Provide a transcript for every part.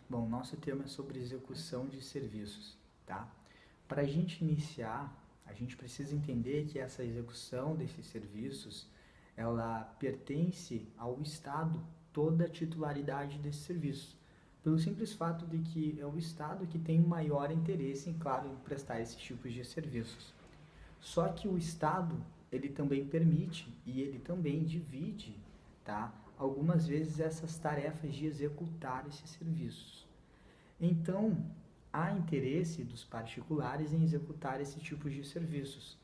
Bom, nosso tema é sobre execução de serviços, tá? Para a gente iniciar, a gente precisa entender que essa execução desses serviços, ela pertence ao Estado, toda a titularidade desses serviços, pelo simples fato de que é o Estado que tem o maior interesse, em, claro, em prestar esses tipos de serviços. Só que o Estado, ele também permite e ele também divide, tá? Algumas vezes essas tarefas de executar esses serviços. Então, há interesse dos particulares em executar esse tipo de serviços,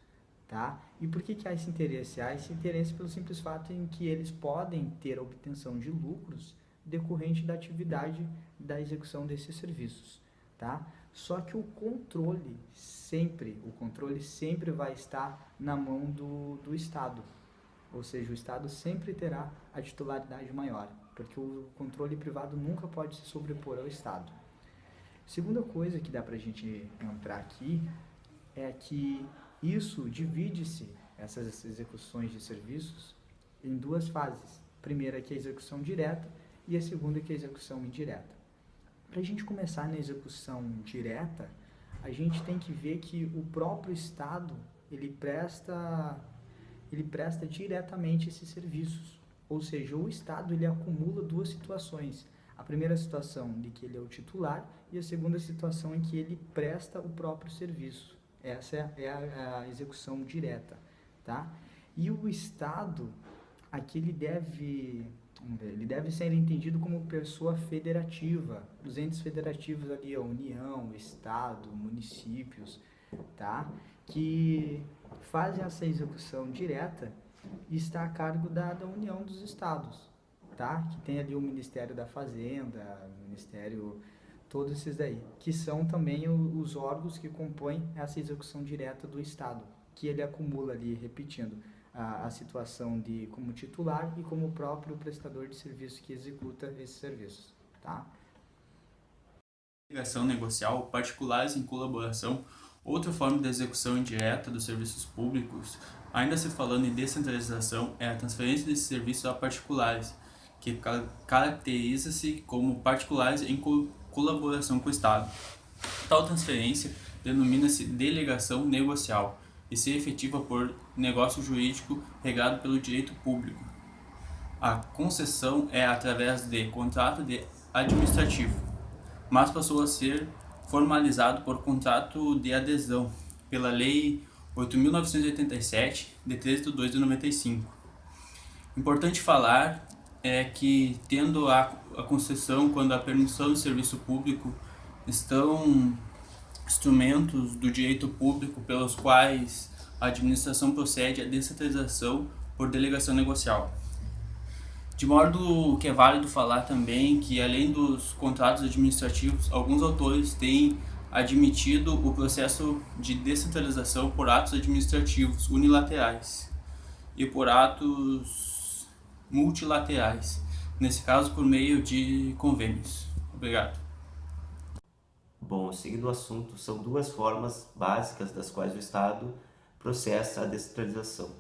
tá? E por que há esse interesse? Há esse interesse pelo simples fato em que eles podem ter a obtenção de lucros decorrente da atividade da execução desses serviços, tá? Só que o controle sempre vai estar na mão do Estado, ou seja, o Estado sempre terá a titularidade maior, porque o controle privado nunca pode se sobrepor ao Estado. Segunda coisa que dá para a gente entrar aqui é que isso divide-se, essas execuções de serviços, em duas fases. A primeira que é a execução direta e a segunda que é a execução indireta. Para a gente começar na execução direta, a gente tem que ver que o próprio Estado ele presta diretamente esses serviços. Ou seja, o Estado ele acumula duas situações. A primeira situação de que ele é o titular e a segunda situação em que ele presta o próprio serviço. Essa é a execução direta, tá? E o Estado, aqui ele deve ser entendido como pessoa federativa. Os entes federativos ali, a União, o Estado, municípios, tá? Que fazem essa execução direta e está a cargo da União dos Estados, tá? Que tem ali o Ministério da Fazenda, o Ministério, todos esses daí, que são também os órgãos que compõem essa execução direta do Estado, que ele acumula ali, repetindo, a situação de como titular e como próprio prestador de serviço que executa esses serviços, tá? Delegação negocial, particulares em colaboração, outra forma de execução indireta dos serviços públicos, ainda se falando em descentralização, é a transferência desses serviços a particulares, que caracteriza-se como particulares em colaboração com o Estado. Tal transferência denomina-se delegação negocial e se efetiva por negócio jurídico regado pelo direito público. A concessão é através de contrato de administrativo, mas passou a ser formalizado por contrato de adesão pela Lei 8.987, de 13 de 2 de 95. Importante falar é que, tendo a concessão quando a permissão de serviço público, estão instrumentos do direito público pelos quais a administração procede à descentralização por delegação negocial. De modo que é válido falar também que, além dos contratos administrativos, alguns autores têm admitido o processo de descentralização por atos administrativos unilaterais e por atos multilaterais, nesse caso por meio de convênios. Obrigado. Bom, seguindo o assunto, são duas formas básicas das quais o Estado processa a descentralização.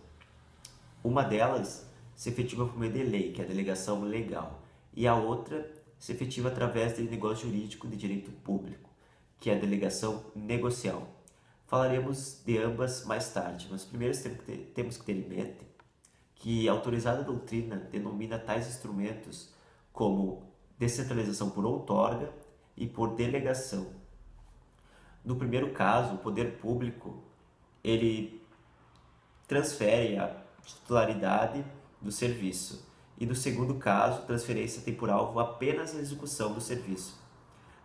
Uma delas se efetiva por meio de lei, que é a delegação legal, e a outra se efetiva através de negócio jurídico de direito público, que é a delegação negocial. Falaremos de ambas mais tarde, mas primeiro temos que ter em mente que a autorizada doutrina denomina tais instrumentos como descentralização por outorga e por delegação. No primeiro caso, o poder público ele transfere a titularidade do serviço e, no segundo caso, transferência tem por alvo apenas a execução do serviço.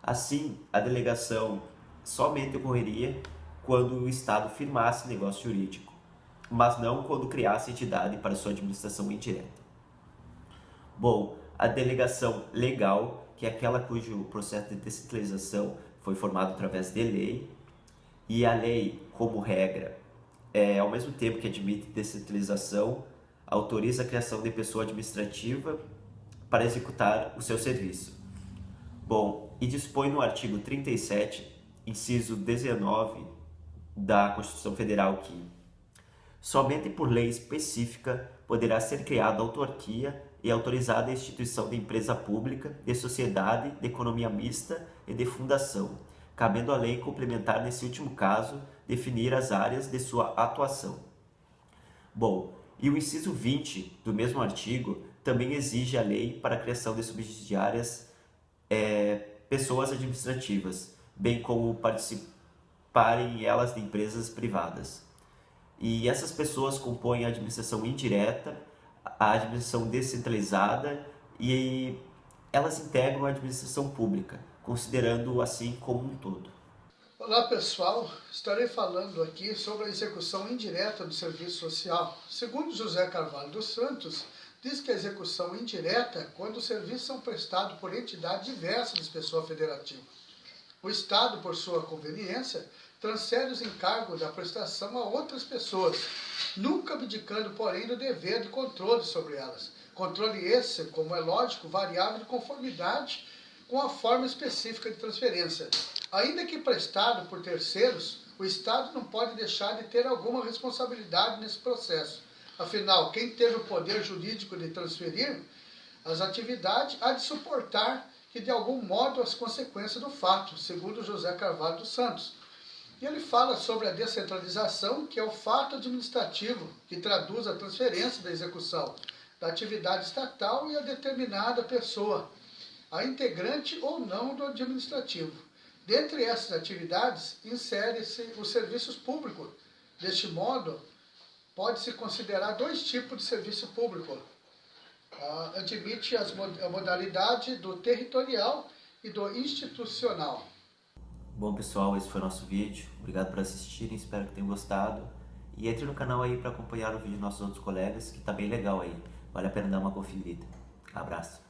Assim, a delegação somente ocorreria quando o Estado firmasse negócio jurídico, mas não quando criasse entidade para sua administração indireta. Bom, a delegação legal, que é aquela cujo processo de descentralização foi formado através de lei, e a lei, como regra, ao mesmo tempo que admite descentralização, autoriza a criação de pessoa administrativa para executar o seu serviço. Bom, e dispõe no artigo 37, inciso 19 da Constituição Federal que somente por lei específica poderá ser criada autarquia e é autorizada a instituição de empresa pública, de sociedade, de economia mista e de fundação, cabendo à lei complementar, nesse último caso, definir as áreas de sua atuação. Bom, e o inciso 20 do mesmo artigo também exige a lei para a criação de subsidiárias pessoas administrativas, bem como participarem elas de empresas privadas. E essas pessoas compõem a administração indireta, a administração descentralizada e elas integram a administração pública, considerando assim como um todo. Olá pessoal, estarei falando aqui sobre a execução indireta do serviço social. Segundo José Carvalho dos Santos, diz que a execução indireta é quando os serviços são prestados por entidades diversas de pessoa federativa. O Estado, por sua conveniência, transfere os encargos da prestação a outras pessoas, nunca abdicando, porém, do dever de controle sobre elas. Controle esse, como é lógico, variável de conformidade com a forma específica de transferência. Ainda que prestado por terceiros, o Estado não pode deixar de ter alguma responsabilidade nesse processo. Afinal, quem teve o poder jurídico de transferir as atividades há de suportar que, de algum modo, as consequências do fato, segundo José Carvalho dos Santos. E ele fala sobre a descentralização, que é o fato administrativo que traduz a transferência da execução da atividade estatal e a determinada pessoa, a integrante ou não do administrativo. Dentre essas atividades, insere-se os serviços públicos. Deste modo, pode-se considerar dois tipos de serviço público. Admite a modalidade do territorial e do institucional. Bom pessoal, esse foi o nosso vídeo. Obrigado por assistirem, espero que tenham gostado. E entre no canal aí para acompanhar o vídeo dos nossos outros colegas, que tá bem legal aí. Vale a pena dar uma conferida. Abraço.